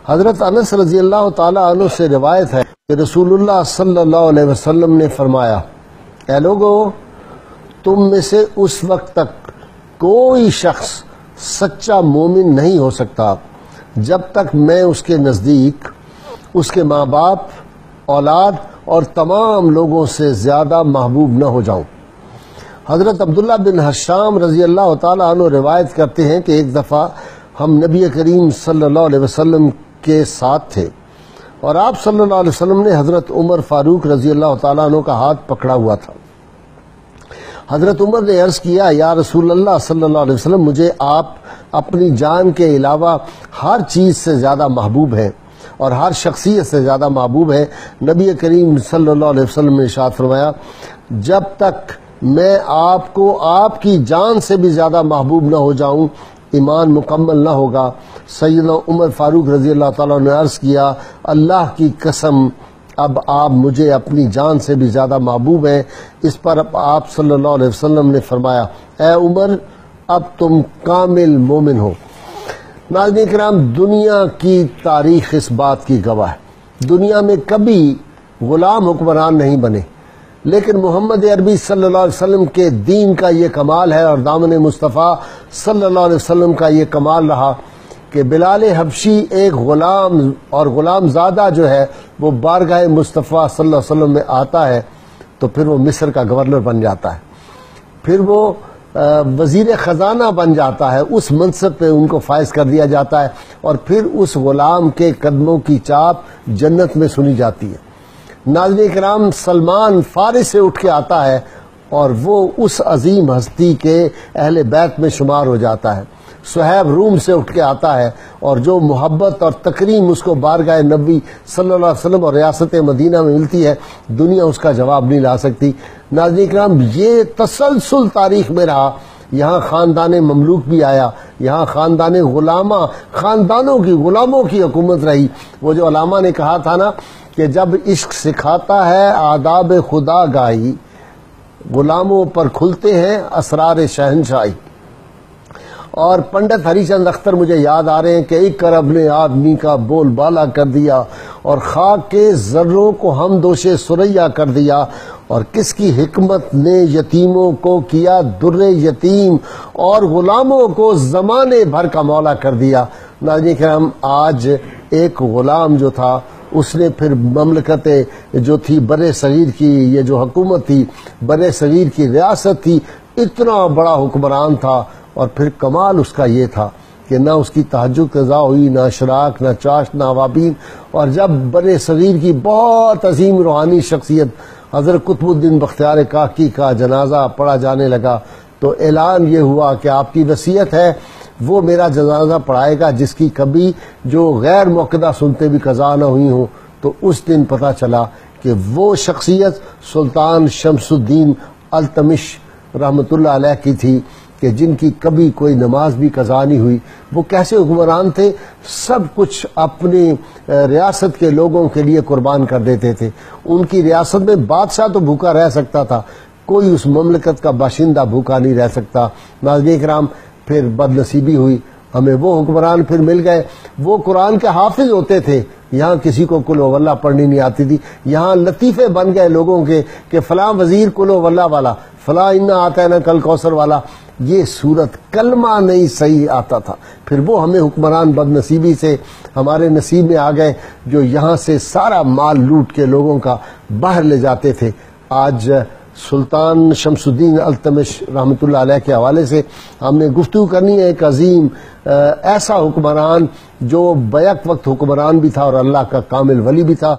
حضرت انس رضی اللہ تعالی عنہ سے روایت ہے کہ رسول اللہ صلی اللہ علیہ وسلم نے فرمایا، اے لوگو، تم میں سے اس وقت تک کوئی شخص سچا مومن نہیں ہو سکتا جب تک میں اس کے نزدیک اس کے ماں باپ، اولاد اور تمام لوگوں سے زیادہ محبوب نہ ہو جاؤں۔ حضرت عبداللہ بن حشام رضی اللہ تعالیٰ عنہ روایت کرتے ہیں کہ ایک دفعہ ہم نبی کریم صلی اللہ علیہ وسلم کے ساتھ تھے اور آپ صلی اللہ علیہ وسلم نے حضرت عمر فاروق رضی اللہ تعالیٰ عنہ کا ہاتھ پکڑا ہوا تھا۔ حضرت عمر نے عرض کیا، یا رسول اللہ صلی اللہ علیہ وسلم، مجھے آپ اپنی جان کے علاوہ ہر چیز سے زیادہ محبوب ہیں اور ہر شخصیت سے زیادہ محبوب ہیں۔ نبی کریم صلی اللہ علیہ وسلم نے ارشاد فرمایا، جب تک میں آپ کو آپ کی جان سے بھی زیادہ محبوب نہ ہو جاؤں، ایمان مکمل نہ ہوگا۔ سیدنا عمر فاروق رضی اللہ تعالیٰ نے عرض کیا، اللہ کی قسم، اب آپ مجھے اپنی جان سے بھی زیادہ محبوب ہیں۔ اس پر آپ صلی اللہ علیہ وسلم نے فرمایا، اے عمر، اب تم کامل مومن ہو۔ ناظرین کرام، دنیا کی تاریخ اس بات کی گواہ ہے، دنیا میں کبھی غلام حکمران نہیں بنے، لیکن محمد عربی صلی اللہ علیہ وسلم کے دین کا یہ کمال ہے اور دامن مصطفیٰ صلی اللہ علیہ وسلم کا یہ کمال رہا کہ بلال حبشی ایک غلام اور غلام زادہ جو ہے وہ بارگاہ مصطفیٰ صلی اللہ علیہ وسلم میں آتا ہے تو پھر وہ مصر کا گورنر بن جاتا ہے، پھر وہ وزیر خزانہ بن جاتا ہے، اس منصب پہ ان کو فائز کر دیا جاتا ہے، اور پھر اس غلام کے قدموں کی چاپ جنت میں سنی جاتی ہے۔ ناظرین کرام، سلمان فارس سے اٹھ کے آتا ہے اور وہ اس عظیم ہستی کے اہل بیت میں شمار ہو جاتا ہے۔ صہیب روم سے اٹھ کے آتا ہے اور جو محبت اور تکریم اس کو بارگاہ نبی صلی اللہ علیہ وسلم اور ریاست مدینہ میں ملتی ہے، دنیا اس کا جواب نہیں لا سکتی۔ ناظرین کرام، یہ تسلسل تاریخ میں رہا، یہاں خاندان مملوک بھی آیا، یہاں خاندان غلاموں کی حکومت رہی۔ وہ جو علامہ نے کہا تھا نا کہ جب عشق سکھاتا ہے آداب خدا گاہی، غلاموں پر کھلتے ہیں اسرار شہنشاہی۔ اور پنڈت ہری چند اختر مجھے یاد آ رہے ہیں کہ ایک کرب نے آدمی کا بول بالا کر دیا اور خاک کے ذروں کو ہم دوش سریا کر دیا، اور کس کی حکمت نے یتیموں کو کیا در یتیم اور غلاموں کو زمانے بھر کا مولا کر دیا۔ ناظرین کرام، آج ایک غلام جو تھا اس نے پھر مملکت جو تھی بر صغیر کی، یہ جو حکومت تھی، بر صغیر کی ریاست تھی، اتنا بڑا حکمران تھا، اور پھر کمال اس کا یہ تھا کہ نہ اس کی تہجد قضا ہوئی، نہ اشراق، نہ چاشت، نہ عوابین۔ اور جب بر صغیر کی بہت عظیم روحانی شخصیت حضرت قطب الدین بختیار کاکی کا جنازہ پڑھا جانے لگا تو اعلان یہ ہوا کہ آپ کی وصیت ہے وہ میرا جنازہ پڑھائے گا جس کی کبھی جو غیر موقدہ سنتے بھی قضا نہ ہوئی ہوں۔ تو اس دن پتہ چلا کہ وہ شخصیت سلطان شمس الدین التمش رحمۃ اللہ علیہ کی تھی کہ جن کی کبھی کوئی نماز بھی قضا نہیں ہوئی۔ وہ کیسے حکمران تھے؟ سب کچھ اپنی ریاست کے لوگوں کے لیے قربان کر دیتے تھے۔ ان کی ریاست میں بادشاہ تو بھوکا رہ سکتا تھا، کوئی اس مملکت کا باشندہ بھوکا نہیں رہ سکتا۔ ناظرین کرام، پھر بد نصیبی ہوئی، ہمیں وہ حکمران پھر مل گئے، وہ قرآن کے حافظ ہوتے تھے، یہاں کسی کو قل ہو اللہ پڑھنی نہیں آتی تھی، یہاں لطیفے بن گئے لوگوں کے کہ فلاں وزیر قل ہو اللہ والا، فلاں انا آتا ہے نا کل کوثر والا۔ یہ صورت کلمہ نہیں صحیح آتا تھا۔ پھر وہ ہمیں حکمران بد نصیبی سے ہمارے نصیب میں آ گئے جو یہاں سے سارا مال لوٹ کے لوگوں کا باہر لے جاتے تھے۔ آج سلطان شمس الدین التمش رحمۃ اللہ علیہ کے حوالے سے ہم نے گفتگو کرنی ہے، ایک عظیم ایسا حکمران جو بیک وقت حکمران بھی تھا اور اللہ کا کامل ولی بھی تھا۔